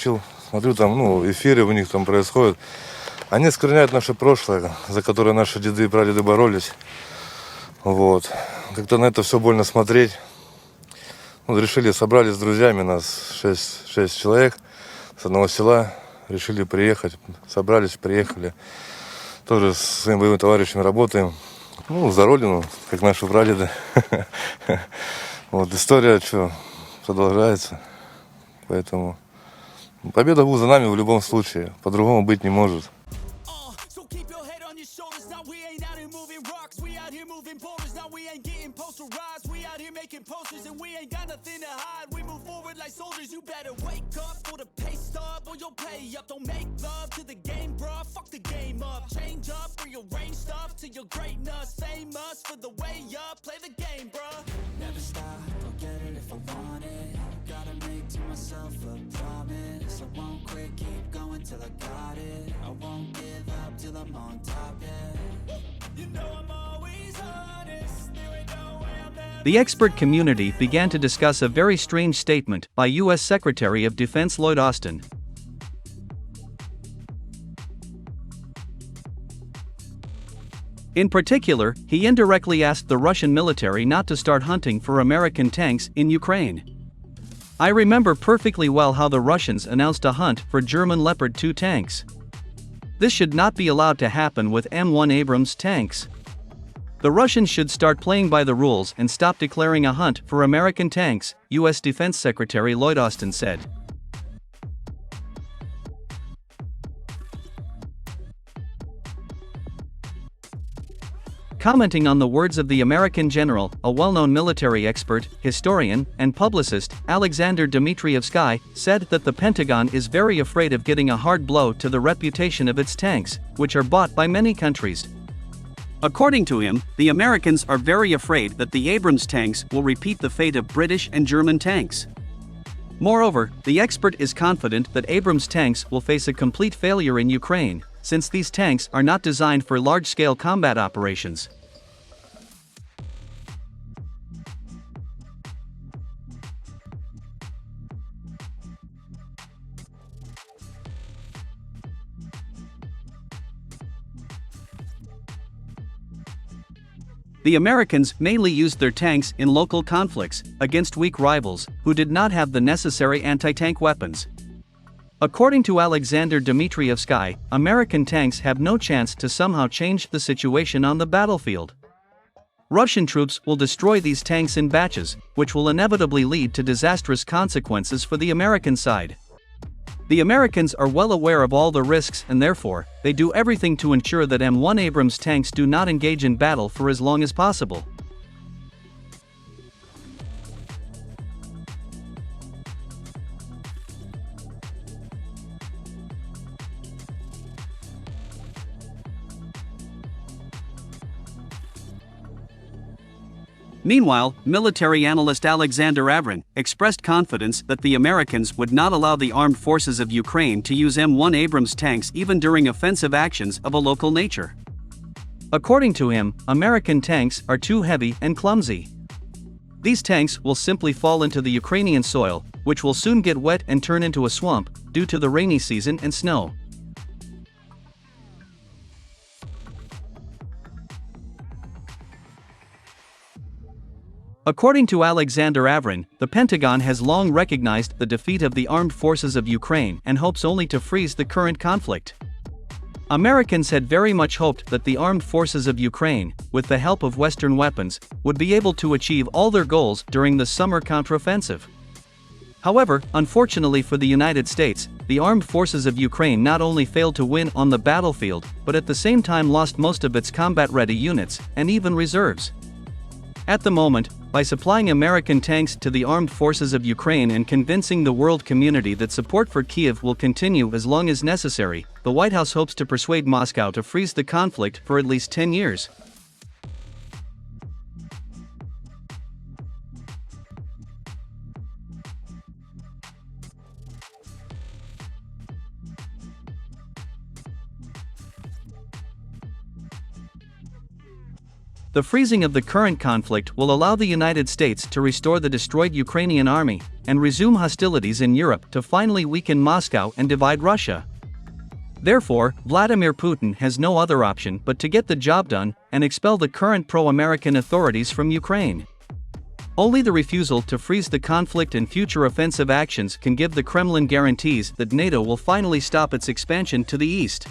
начал, смотрю, там, эфиры у них там происходят. Они оскверняют наше прошлое, за которое наши деды и прадеды боролись. Вот. Как-то на это все больно смотреть. Решили, собрались с друзьями, нас 6 человек с одного села. Решили приехать, собрались, приехали. Тоже с своими боевыми товарищами работаем. За родину, как наши прадеды. Вот, история, продолжается. Поэтому победа будет за нами в любом случае. По-другому быть не может. Posters and we ain't got nothing to hide. We move forward like soldiers. You better wake up for the pay stub or you'll pay up. Don't make love to the game, bruh. Fuck the game up. Change up, rearrange stuff to your greatness. Famous for the way up. Play the game, bruh. Never stop, I'll get it if I want it. Gotta make to myself a promise. I won't quit, keep going till I got it. I won't give up till I'm on top, yeah. You know I'm always honest. There ain't no way I'm never. The expert community began to discuss a very strange statement by U.S. Secretary of Defense Lloyd Austin. In particular, he indirectly asked the Russian military not to start hunting for American tanks in Ukraine. I remember perfectly well how the Russians announced a hunt for German Leopard-2 tanks. This should not be allowed to happen with M1 Abrams tanks. The Russians should start playing by the rules and stop declaring a hunt for American tanks, U.S. Defense Secretary Lloyd Austin said. Commenting on the words of the American general, a well-known military expert, historian, and publicist, Alexander Dmitrievsky, said that the Pentagon is very afraid of getting a hard blow to the reputation of its tanks, which are bought by many countries. According to him, the Americans are very afraid that the Abrams tanks will repeat the fate of British and German tanks. Moreover, the expert is confident that Abrams tanks will face a complete failure in Ukraine, since these tanks are not designed for large-scale combat operations. The Americans mainly used their tanks in local conflicts against weak rivals who did not have the necessary anti-tank weapons. According to Alexander Dmitrievsky, American tanks have no chance to somehow change the situation on the battlefield. Russian troops will destroy these tanks in batches, which will inevitably lead to disastrous consequences for the American side. The Americans are well aware of all the risks and therefore, they do everything to ensure that M1 Abrams tanks do not engage in battle for as long as possible. Meanwhile, military analyst Alexander Avrin expressed confidence that the Americans would not allow the armed forces of Ukraine to use M1 Abrams tanks even during offensive actions of a local nature. According to him, American tanks are too heavy and clumsy. These tanks will simply fall into the Ukrainian soil, which will soon get wet and turn into a swamp due to the rainy season and snow. According to Alexander Avrin, the Pentagon has long recognized the defeat of the armed forces of Ukraine and hopes only to freeze the current conflict. Americans had very much hoped that the armed forces of Ukraine, with the help of Western weapons, would be able to achieve all their goals during the summer counteroffensive. However, unfortunately for the United States, the armed forces of Ukraine not only failed to win on the battlefield, but at the same time lost most of its combat-ready units, and even reserves. At the moment, by supplying American tanks to the armed forces of Ukraine and convincing the world community that support for Kyiv will continue as long as necessary, the White House hopes to persuade Moscow to freeze the conflict for at least 10 years. The freezing of the current conflict will allow the United States to restore the destroyed Ukrainian army and resume hostilities in Europe to finally weaken Moscow and divide Russia. Therefore, Vladimir Putin has no other option but to get the job done and expel the current pro-American authorities from Ukraine. Only the refusal to freeze the conflict and future offensive actions can give the Kremlin guarantees that NATO will finally stop its expansion to the east.